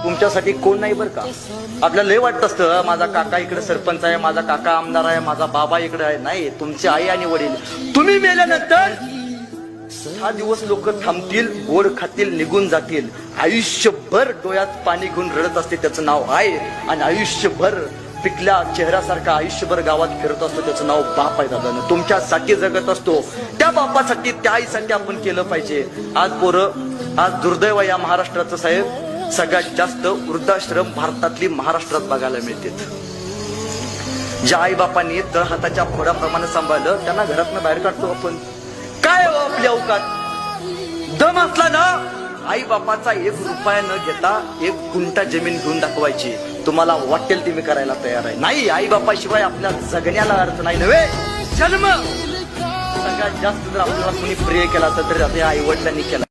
तुमच्यासाठी कोण नाही बरं का. आपल्याला लय वाटत असतं माझा काका इकडे सरपंच आहे, माझा काका आमदार आहे, माझा बाबा इकडे आहे. नाही, तुमची आई आणि वडील. तुम्ही मेल्यानंतर 6 दिवस लोक थांबतील, गोड खातील, निघून जातील. आयुष्यभर डोळ्यात पाणी घेऊन रडत असते त्याचं नाव आहे. आणि आयुष्यभर पिकल्या चेहऱ्यासारखा आयुष्यभर गावात फिरत असतो त्याचं नाव बाप आहे. दादा तुमच्यासाठी जगत असतो. त्या बापासाठी, त्या आईसाठी आपण केलं पाहिजे. आज पोरं, आज दुर्दैव या महाराष्ट्राचं साहेब, सगळ्यात जास्त वृद्धाश्रम भारतातली महाराष्ट्रात बघायला मिळतात. ज्या आई बापांनी तळहाताच्या फोडाप्रमाणे सांभाळलं त्यांना घरातनं बाहेर काढतो आपण. काय हो आपल्या अवकात दम असला ना, आई बापाचा 1 रुपया न घेता 1 गुंठा जमीन घेऊन दाखवायची. तुम्हाला वाटेल ते मी करायला तयार आहे. नाही, आई बापाशिवाय आपल्या जगण्याला अर्थ नाही नव्हे. जन्म सगळ्यात जास्त जर आपल्याला कोणी प्रिय केला तर आई वडिलांनी केला.